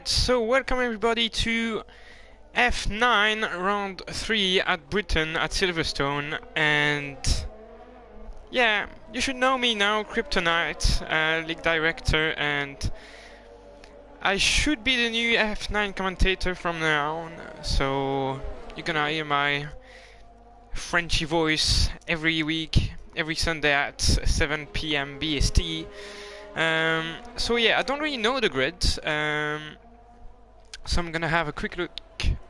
Alright, so welcome everybody to F9 round 3 at Britain at Silverstone, and yeah, you should know me now, Kryptonite, league director, and I should be the new F9 commentator from now on, so you're gonna hear my Frenchy voice every week, every Sunday at 7 PM BST. So yeah, I don't really know the grid, so I'm gonna have a quick look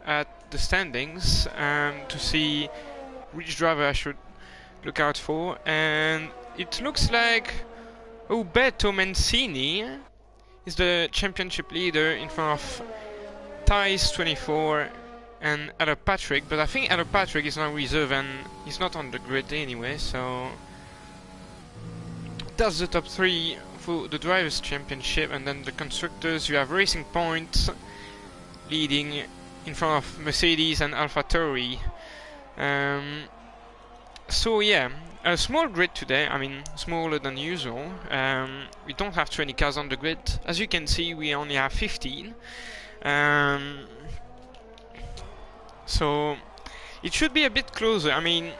at the standings to see which driver I should look out for, and it looks like Roberto Mancini is the championship leader in front of Thais 24 and Adam Patrick, but I think Adam Patrick is on reserve and he's not on the grid anyway, so that's the top 3 for the Drivers' Championship. And then the Constructors, you have Racing Point leading in front of Mercedes and AlphaTauri. So yeah, a small grid today, I mean smaller than usual. We don't have 20 cars on the grid. As you can see, we only have 15. So it should be a bit closer. I mean,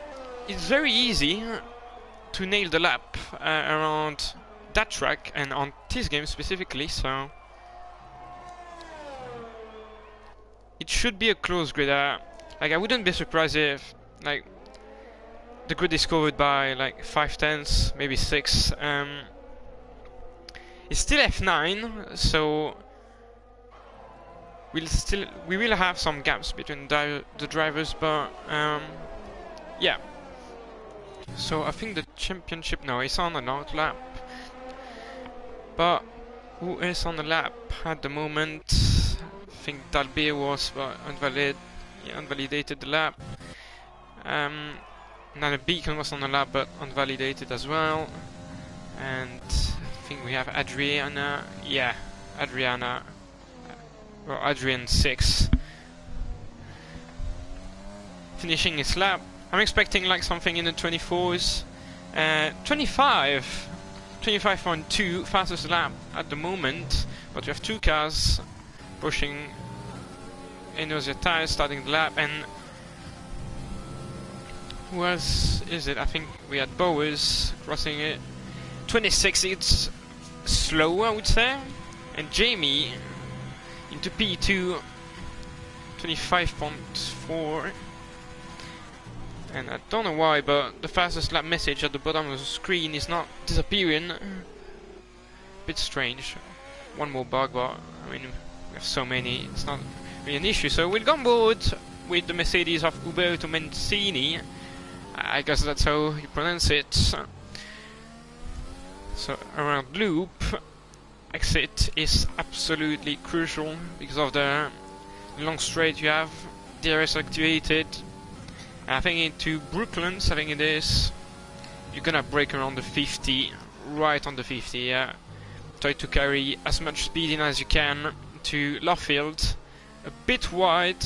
it's very easy to nail the lap around that track and on this game specifically, so it should be a close grid. Like, I wouldn't be surprised if like the grid is covered by like 5/10, maybe 6. It's still F9, so we will have some gaps between the drivers, but yeah. So I think the championship now is on an out lap. But who is on the lap at the moment? I think Dalbe was, but unvalidated the lap. Now the Beacon was on the lap, but unvalidated as well. And I think we have Adriana. Yeah, Adriana. Or Adrian 6. Finishing his lap. I'm expecting like something in the 24s. 25.2 fastest lap at the moment, but you have 2 cars pushing Inertia tires starting the lap. And who else is it? I think we had Bowers crossing it. 26, it's slow, I would say. And Jamie into P2, 25.4. And I don't know why, but the fastest lap message at the bottom of the screen is not disappearing. Bit strange. One more bug, but I mean, we have so many, it's not really an issue. So we'll go on board with the Mercedes of Roberto Mancini. I guess that's how you pronounce it. So around loop, exit is absolutely crucial because of the long straight you have. DRS activated. I think into Brooklands, I think it is, you're gonna brake around the 50, right on the 50, yeah. Try to carry as much speed in as you can to Luffield. A bit wide.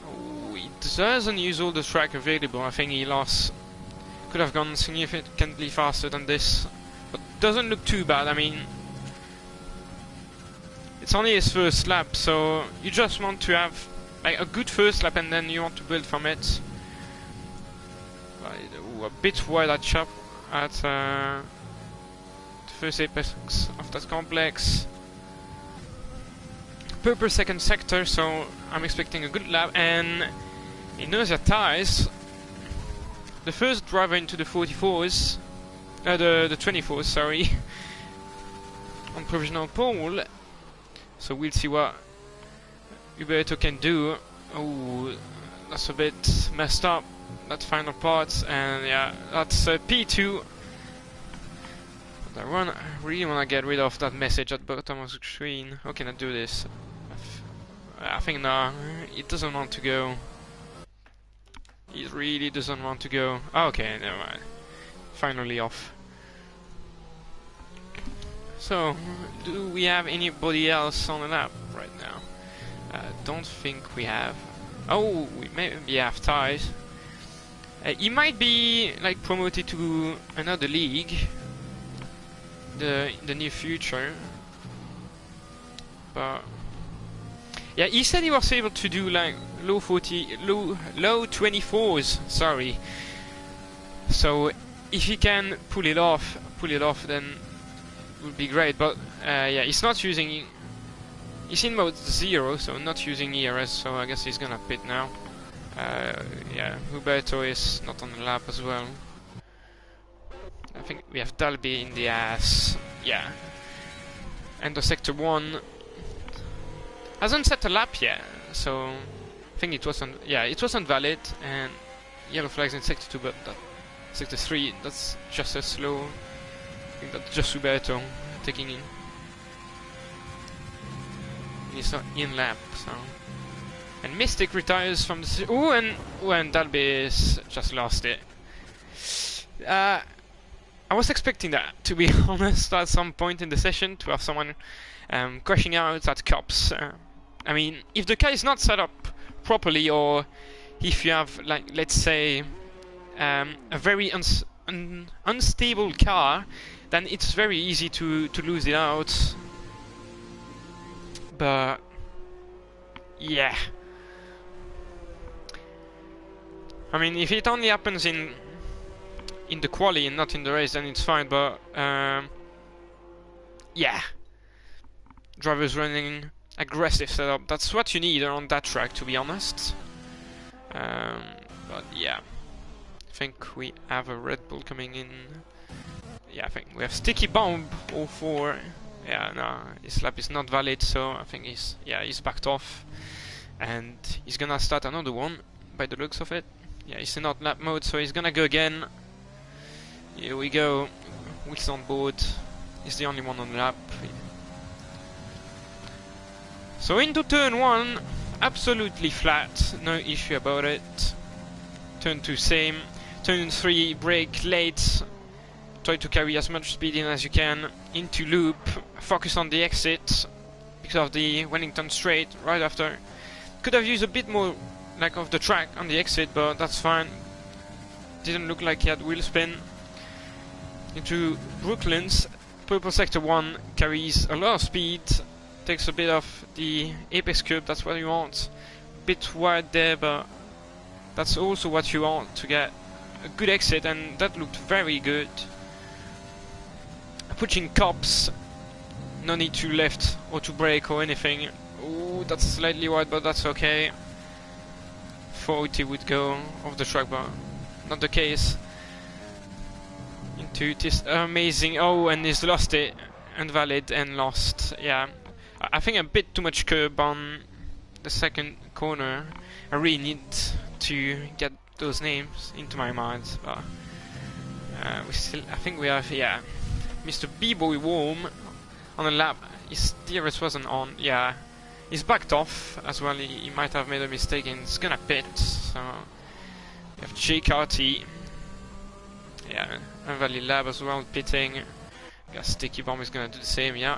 Oh, he doesn't use all the track available. I think he could have gone significantly faster than this, but doesn't look too bad. I mean, it's only his first lap, so you just want to have like a good first lap and then you want to build from it. A bit wide at chop at the first apex of that complex. Per second sector, so I'm expecting a good lap. And Inertia tires, the first driver into the 44s, the 24s, sorry, on provisional pole. So we'll see what Roberto can do. Oh, that's a bit messed up, that final part, and yeah, that's P2. But I really want to get rid of that message at the bottom of the screen. How can I do this? I think no, it doesn't want to go. It really doesn't want to go. Oh, okay, never mind. Finally off. So, do we have anybody else on the lap right now? Don't think we have. Oh, we maybe have ties. He might be like promoted to another league in the near future, but Yeah, he said he was able to do like low 24s. Sorry. So if he can pull it off, then it would be great. But yeah, he's not using. He's in mode 0, so not using ERS. So I guess he's gonna pit now. Yeah, Huberto is not on the lap as well. I think we have Dalby in the ass. Yeah. And the sector 1 hasn't set a lap yet, so I think it wasn't. Yeah, it wasn't valid. And yellow flags in sector 2, but that sector 3, that's just as slow. I think that's just Huberto taking in. He's not in lap, so. And Mystic retires from the. Oh, and Dalby is just lost it. I was expecting that, to be honest, at some point in the session, to have someone crashing out at cops. I mean, if the car is not set up properly, or if you have, like, let's say, a very unstable car, then it's very easy to lose it out. But yeah, I mean, if it only happens in the quali and not in the race, then it's fine. But yeah, drivers running aggressive setup, that's what you need on that track, to be honest. But yeah, I think we have a Red Bull coming in. Yeah, I think we have Sticky Bomb 04. Yeah, no, his lap is not valid, so I think he's backed off, and he's gonna start another one by the looks of it. Yeah, he's in not lap mode, so he's gonna go again. Here we go. Wheels on board. He's the only one on the lap. So into turn 1, absolutely flat, no issue about it. Turn 2 same. Turn 3 brake late. Try to carry as much speed in as you can into loop. Focus on the exit because of the Wellington straight right after. Could have used a bit more like of the track on the exit, but that's fine. Didn't look like he had wheel spin. Into Brooklands. Purple sector 1 carries a lot of speed. Takes a bit of the apex curb, that's what you want. Bit wide there, but that's also what you want to get a good exit, and that looked very good. Pushing cops, no need to left or to brake or anything. Oh, that's slightly wide, but that's okay. 40 would go off the track, but not the case. Into this amazing. Oh, and he's lost it. Invalid and lost. Yeah, I think a bit too much curb on the second corner. I really need to get those names into my mind, but we still. I think we have. Yeah. Mr. B-Boy Warm on the lap. His DRS wasn't on. Yeah, he's backed off as well. He might have made a mistake and he's gonna pit. So we have JKT. Yeah, and Valley Lab as well pitting. Got Sticky Bomb is gonna do the same. Yeah,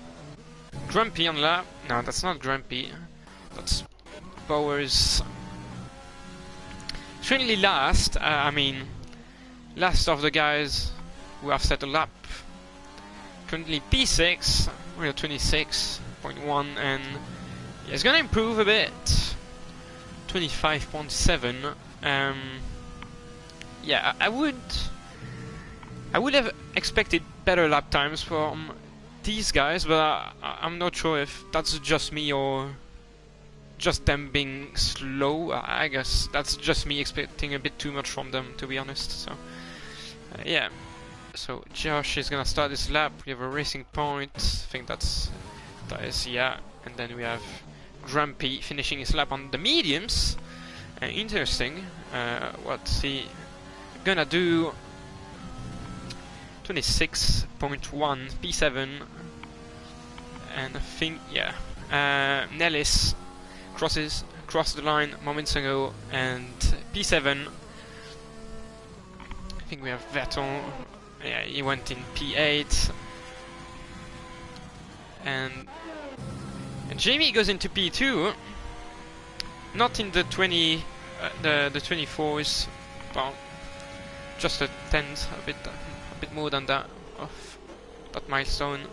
Grumpy on lap. No, that's not Grumpy. That's Bowers. Trinity last. I mean, last of the guys who have set a lap. Currently P6, we are 26.1, and yeah, it's gonna improve a bit. 25.7. Yeah, I would have expected better lap times from these guys, but I'm not sure if that's just me or just them being slow. I guess that's just me expecting a bit too much from them, to be honest. So yeah. So Josh is gonna start this lap. We have a racing point. I think that is yeah. And then we have Grumpy finishing his lap on the mediums. Interesting. What's he gonna do? 26.1 P7. And I think yeah. Nellis crossed the line moments ago, and P7. I think we have Vettel. Yeah, he went in P8, and Jamie goes into P2. Not in the 20, the 24s, but just a 10th, a bit more than that of that milestone.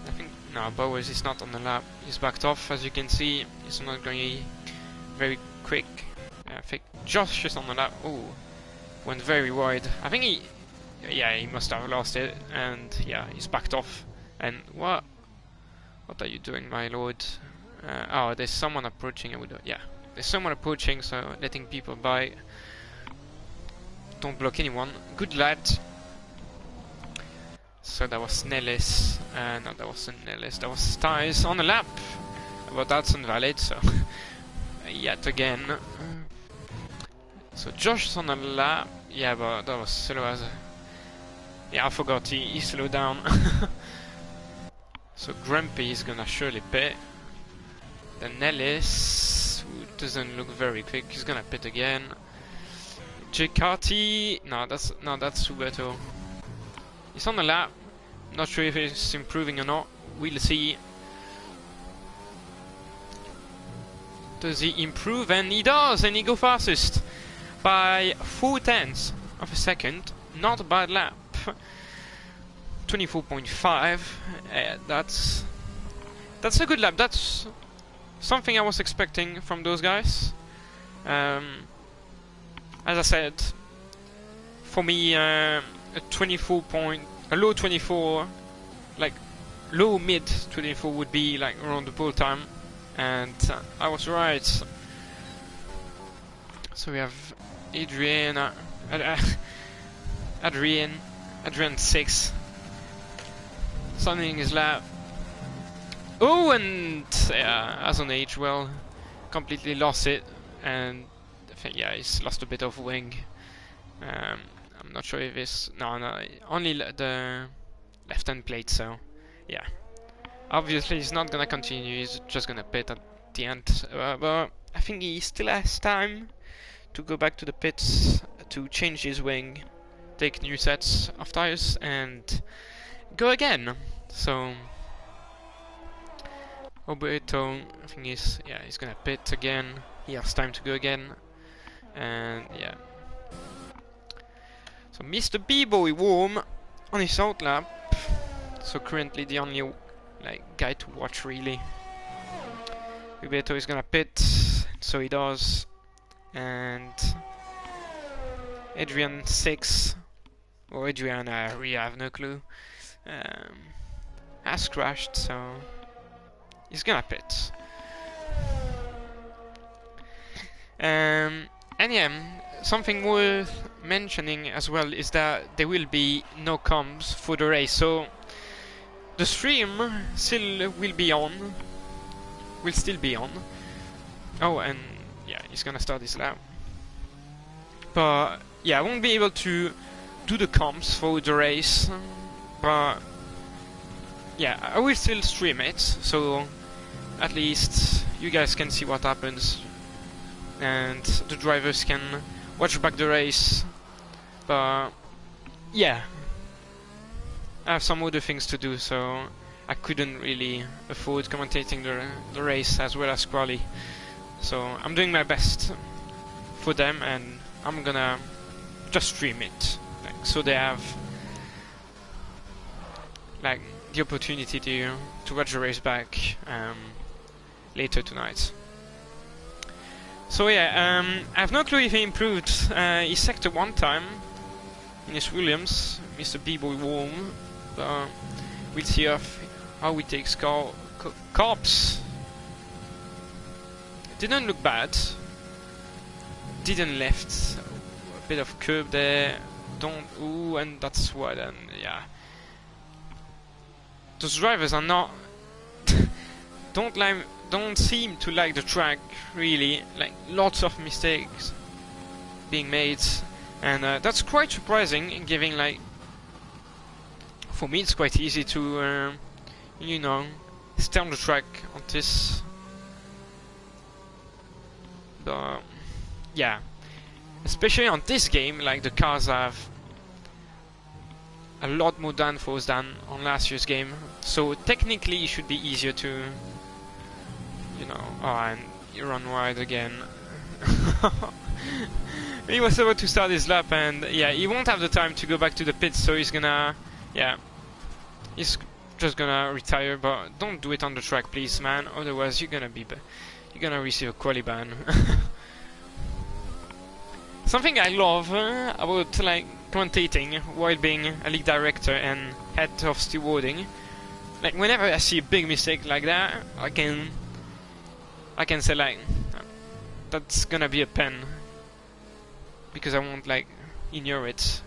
I think No, Bowers is not on the lap. He's backed off, as you can see. He's not going very quick. I think Josh is on the lap. Oh, went very wide. I think he must have lost it, and yeah, he's backed off. And what are you doing, my lord? Oh, there's someone approaching. Yeah, there's someone approaching, so letting people by. Don't block anyone. Good lad. So that was Nellis. No, that wasn't Nellis. That was Styles on the lap. But that's invalid, so yet again. So Josh is on the lap. Yeah, but that was slow as a... Yeah, I forgot he slowed down. So Grumpy is gonna surely pit. Then Nellis, who doesn't look very quick, he's gonna pit again. Jacati, no, that's Subeto. He's on the lap. Not sure if he's improving or not. We'll see. Does he improve? And he does, and he goes fastest by 0.4 of a second. Not a bad lap. 24.5. That's a good lap. That's something I was expecting from those guys. As I said, for me, a low 24, like low mid 24 would be like around the pole time, and I was right. So we have Adrian 6 something his lap. Oh, and as on age, well, completely lost it, and I think he's lost a bit of wing. I'm not sure if it's... No, only the left-hand plate, so yeah. Obviously he's not gonna continue, he's just gonna pit at the end. But I think he still has time to go back to the pits, to change his wing, take new sets of tires, and go again. So... Oberto, I think he's gonna pit again. He has time to go again. And yeah. So Mr. B-Boy warm on his out lap. So currently the only guy to watch really. Ubeto is gonna pit, so he does. And Adrian 6, or Adrian, I really have no clue, has crashed, so he's gonna pit. And yeah, something worth mentioning as well is that there will be no comms for the race, so the stream still will be on, will still be on. Oh, and yeah, he's gonna start his lap. But yeah, I won't be able to do the comms for the race, but yeah, I will still stream it, so at least you guys can see what happens, and the drivers can watch back the race. But yeah, I have some other things to do, so I couldn't really afford commentating the race as well as Crawley. So I'm doing my best for them, and I'm gonna just stream it, so they have the opportunity to watch the race back later tonight. So yeah, I have no clue if he improved his sector one time in his Williams, Mr. B-Boy Warm, but we'll see how he takes cops. Didn't look bad. Didn't left. A bit of curb there. Ooh, and that's why then, yeah. Those drivers are not... don't seem to like the track, really. Like, lots of mistakes being made. And that's quite surprising, given, for me it's quite easy to, you know, stay on the track on this. But yeah, especially on this game, the cars have a lot more downforce than on last year's game, so technically it should be easier to, you know. Oh, and you run wide again. He was about to start his lap, and yeah, he won't have the time to go back to the pits, so he's gonna, yeah, he's just gonna retire, but don't do it on the track, please, man. Otherwise, you're gonna receive a quali ban. Something I love about like commentating while being a league director and head of stewarding, like whenever I see a big mistake like that, I can say like, that's gonna be a pen, because I won't like ignore it,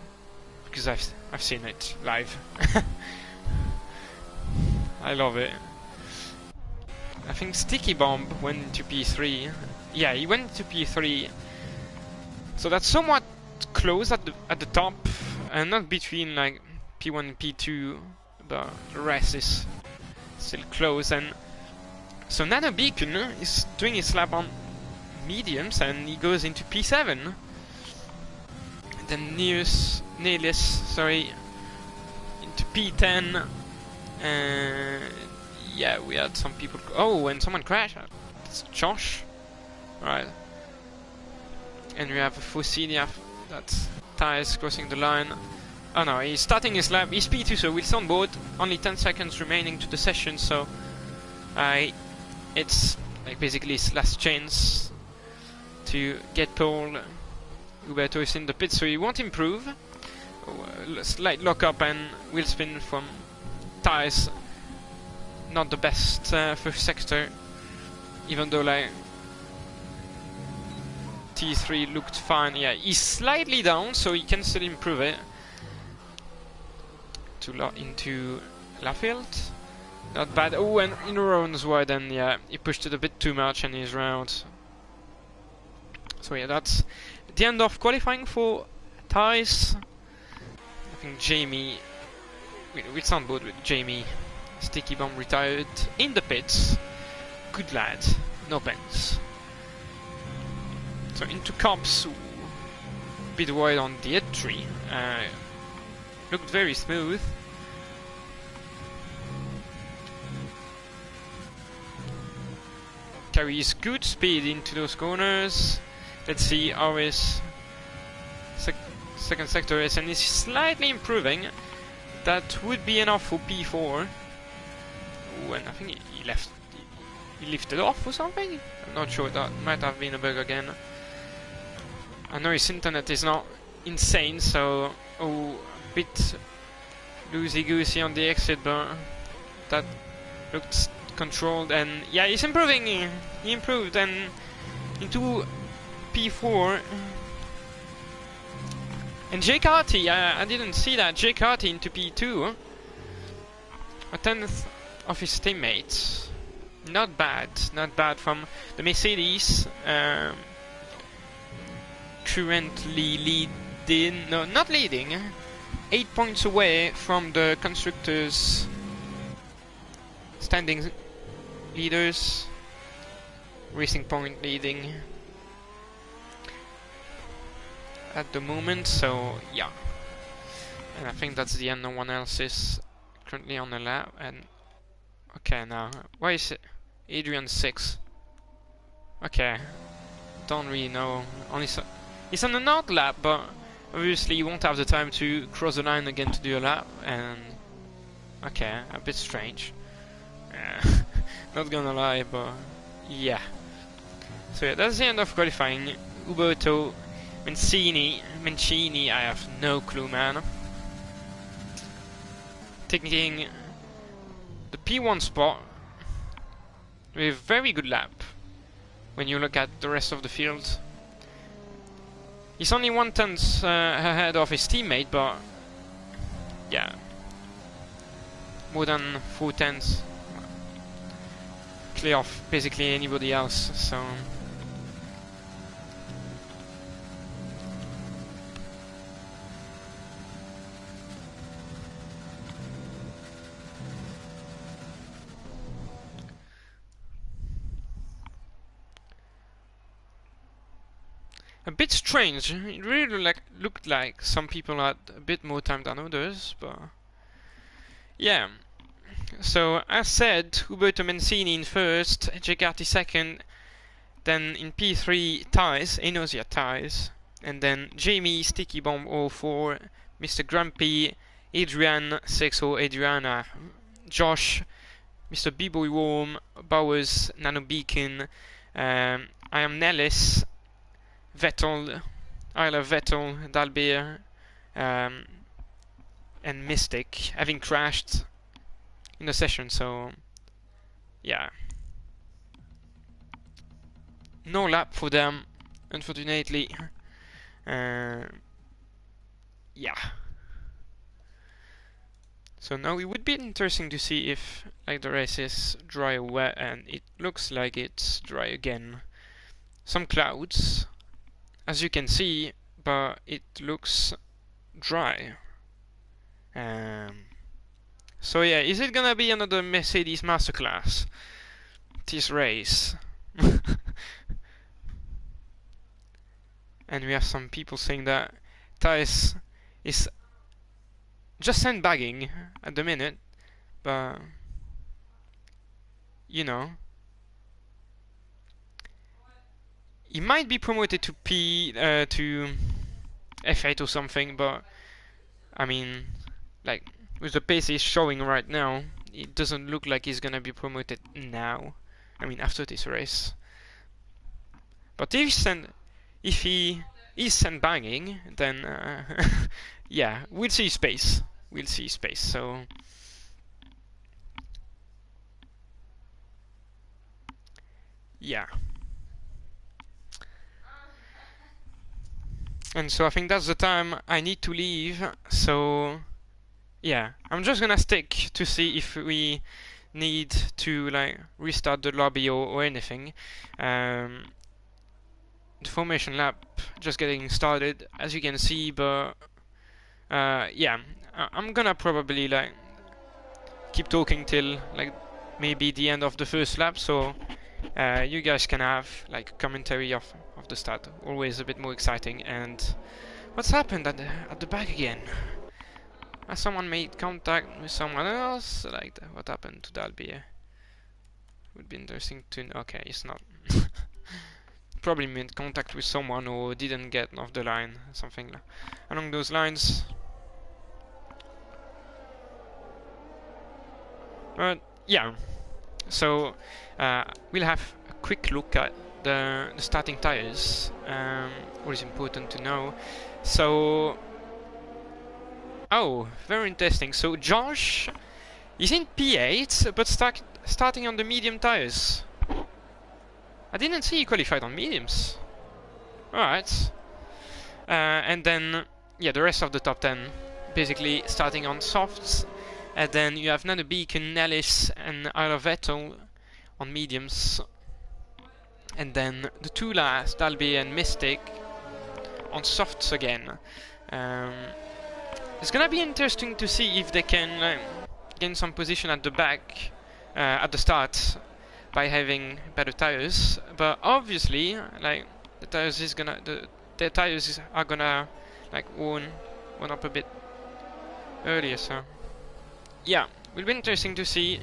because I've seen it live. I love it. I think Sticky Bomb went to P3. Yeah, he went to P3. So that's somewhat close at the top, and not between like P1 and P2, but the rest is still close. And so Nano Beacon is doing his lap on mediums, and he goes into P7. And then Nelis, into P10. Yeah, we had some people. Oh, and someone crashed. It's Josh. Right. And we have Fusilia. That's Tyres crossing the line. Oh no, he's starting his lap. He's P2, so we're on board. Only 10 seconds remaining to the session, so it's like basically his last chance to get pole. Huberto is in the pit, so he won't improve. Slight lock up and wheel spin from Tyres. Not the best first sector, even though like T3 looked fine. Yeah, he's slightly down, so he can still improve it. Into Laffield. Not bad. Oh, and in rounds wide, and yeah, he pushed it a bit too much and he's round. So yeah, that's the end of qualifying for Tyres. I think Jamie, we'll sound board with Jamie. Sticky Bomb retired in the pits. Good lad, no pens. So into Cops, bit wide on the entry. Looked very smooth. Carries good speed into those corners. Let's see how his second sector is, and is slightly improving. That would be enough for P4. Ooh, and I think he lifted off or something? I'm not sure, that might have been a bug again. I know his internet is not insane, so a bit loosey-goosey on the exit, but that looked controlled, and yeah, he's improving. He improved, and into P4. And Jake Harty, I didn't see that. Jake Harty into P2. A 10th of his teammates. Not bad from the Mercedes. Currently leading, no, not leading. 8 points away from the constructors' standing leaders. Racing Point leading at the moment, so yeah. And I think that's the end. No one else is currently on the lap. And okay, now why is it Adrian 6? Okay, don't really know. Only he's on an out lap, but obviously he won't have the time to cross the line again to do a lap. And okay, a bit strange. Not gonna lie, but yeah. So yeah, that's the end of qualifying. Uberto, Mancini, I have no clue, man. Taking the P1 spot with very good lap when you look at the rest of the field. He's only 1/10 ahead of his teammate, but yeah, more than 4/10 clear off basically anybody else. So a bit strange. It really looked like some people had a bit more time than others, but yeah. So as said, Huberto Mancini in first, Gigatti second, then in P3 Tyres, Enosia Tyres, and then Jamie, Sticky Bomb 04, Mr. Grumpy, Adrian 6 or Adriana Josh, Mr. B-Boy Worm, Bowers, Nano Beacon, I am Nellis, Vettel, Isla Vettel, Dalbeer, and Mystic, having crashed in the session, so yeah. No lap for them, unfortunately. Yeah. So now it would be interesting to see if like the race is dry or wet, and it looks like it's dry again. Some clouds, as you can see, but it looks dry. So yeah, is it gonna be another Mercedes masterclass? This race. And we have some people saying that Thais is just sandbagging at the minute, but you know, he might be promoted to to F8 or something, but I mean, like with the pace he's showing right now, it doesn't look like he's gonna be promoted now. I mean, after this race. But if he is sandbagging, then yeah, we'll see space. We'll see space. So yeah. And so I think that's the time I need to leave. So yeah, I'm just gonna stick to see if we need to like restart the lobby or anything. The formation lap just getting started, as you can see, but yeah, I'm gonna probably like keep talking till like maybe the end of the first lap, so you guys can have like commentary of the start, always a bit more exciting. And what's happened at the back again? Has someone made contact with someone else? Like what happened to Dalby? Would be interesting to know. Okay, it's not. Probably made contact with someone or didn't get off the line, something along those lines. But yeah, so we'll have a quick look at the starting tires. What is important to know. So, oh, very interesting. So Josh is in P8, but starting on the medium tires. I didn't see he qualified on mediums. Alright. And then, yeah, the rest of the top 10 basically starting on softs. And then you have Nano Beacon, Nellis, and Isla Vettel on mediums. And then the two last, Dalby and Mystic, on softs again. It's gonna be interesting to see if they can gain some position at the back, at the start, by having better tires. But obviously, like the tires are gonna like warm up a bit earlier. So yeah, will be interesting to see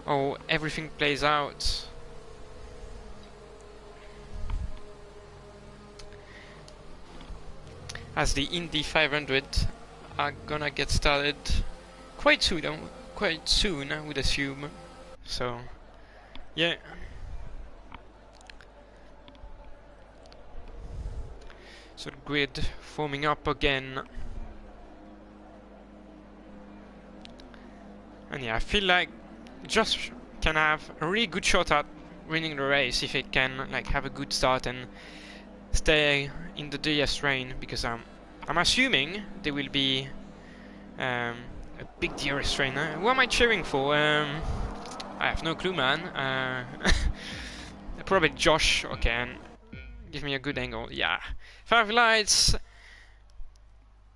how everything plays out. As the Indy 500 are gonna get started quite soon, I would assume. So, yeah. So the grid forming up again. And yeah, I feel like Josh can have a really good shot at winning the race if it can like have a good start and stay in the DS train, because I'm assuming there will be a big DRS train. Who am I cheering for? I have no clue, man. Probably Josh. Okay, and give me a good angle. Yeah, 5 lights,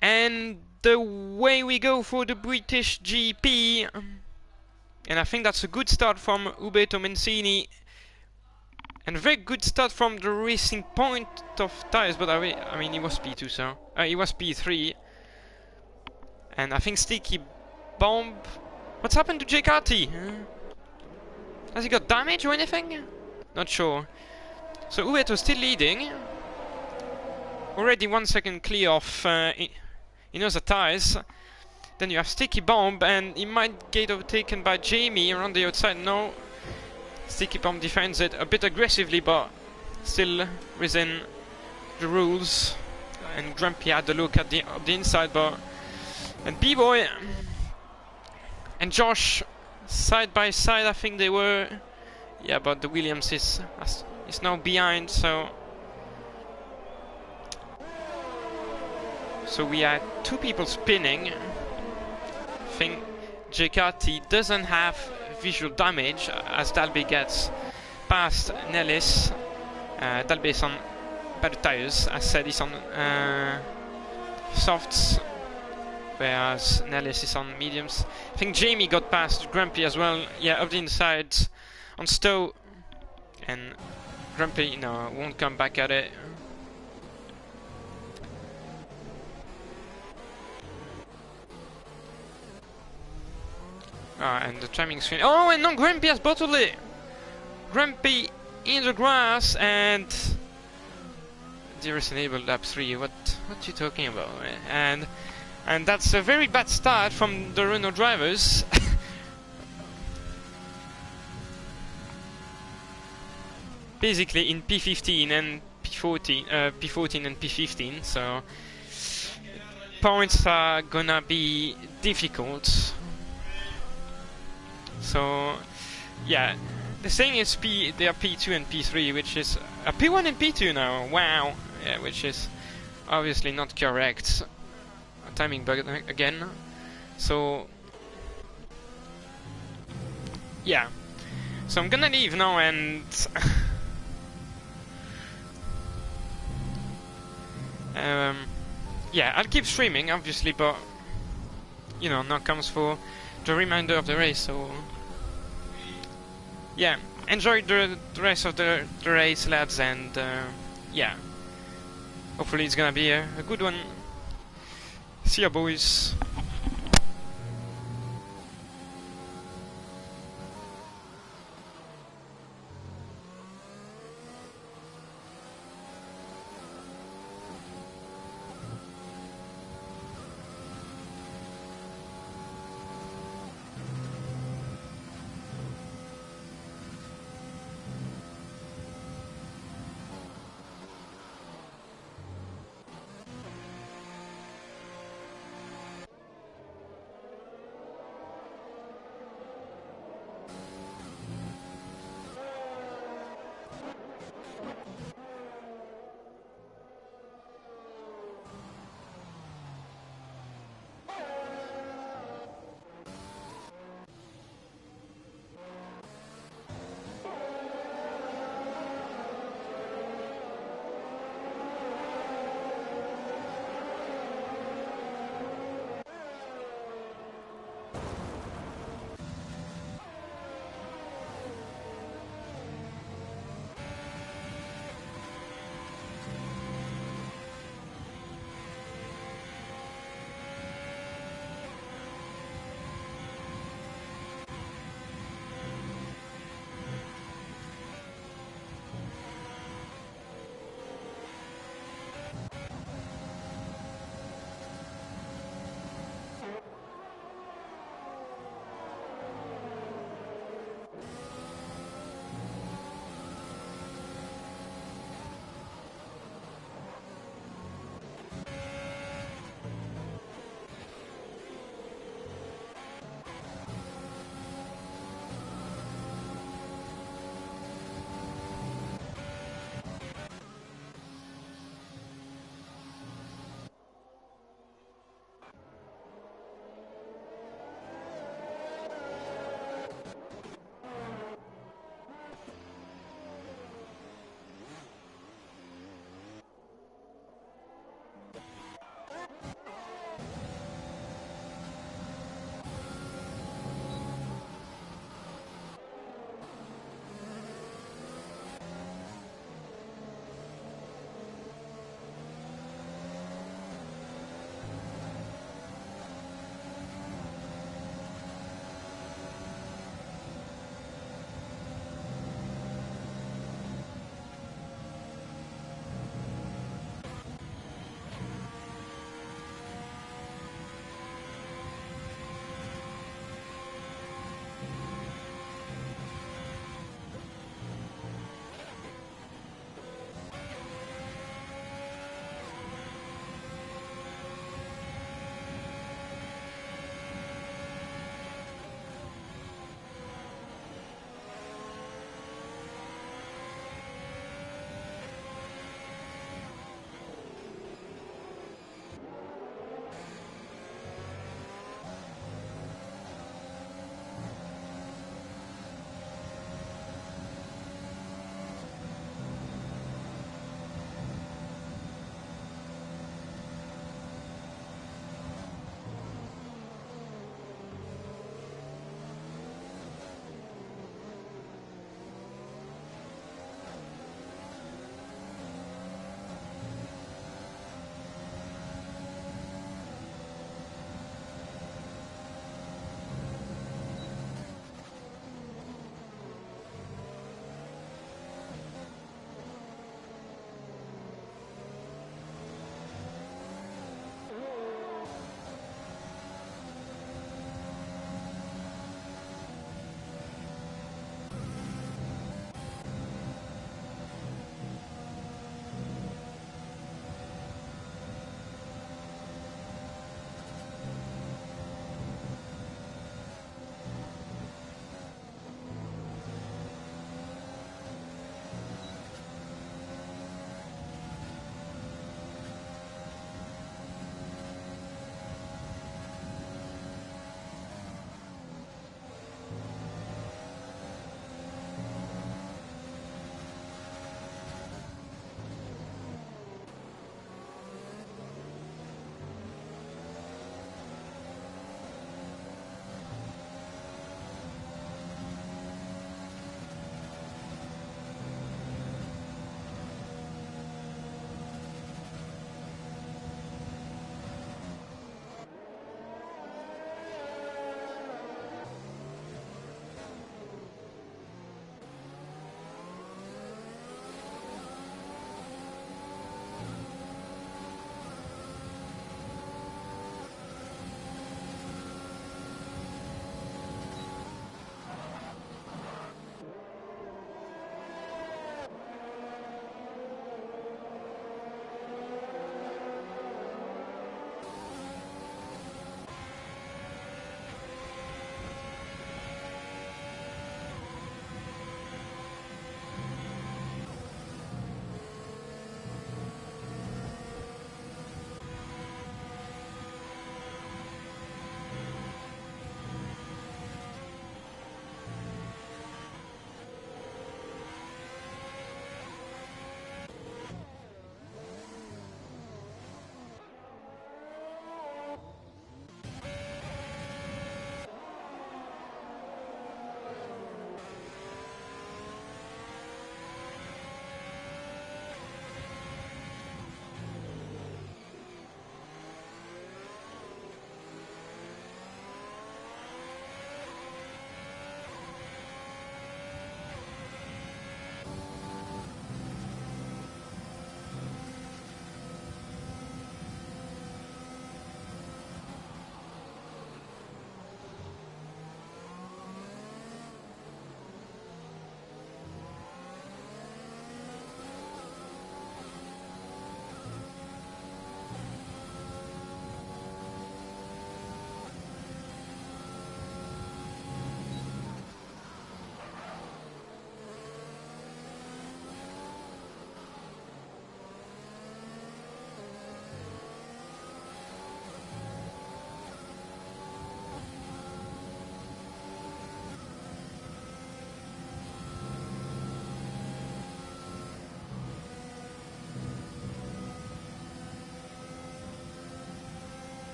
and away we go for the British GP. And I think that's a good start from Uberto Mencini, and a very good start from the Racing Point of tires. But I mean, he was P2, so he was P3, and I think Sticky Bomb. What's happened to JKT? Has he got damage or anything? Not sure. So Ueto still leading. Already 1 second clear of Inosa tires. Then you have Sticky Bomb, and he might get overtaken by Jamie around the outside. No, Sticky Bomb defends it a bit aggressively, but still within the rules. And Grumpy had the look at the inside, but and B-Boy and Josh side by side, I think they were. Yeah, but the Williams is now behind, so we had two people spinning. I think Jekati doesn't have visual damage as Dalby gets past Nellis. Dalby is on better tires, as said, he's on softs, whereas Nellis is on mediums. I think Jamie got past Grumpy as well. Yeah, up the inside on Stowe, and Grumpy won't come back at it. And the timing screen. Oh, and no, Grumpy has bottled it. Grumpy in the grass, and DRS enabled lap 3. What you talking about? And that's a very bad start from the Renault drivers. Basically in P15 and P14 and P15, so points are gonna be difficult. So yeah, the thing is they are P2 and P3, which is a P1 and P2 now. Wow, yeah, which is obviously not correct. A timing bug again. So yeah, so I'm gonna leave now, and yeah, I'll keep streaming obviously, but now comes for the remainder of the race. So yeah, enjoy the rest of the race, lads, and yeah, hopefully it's gonna be a good one. See ya, boys.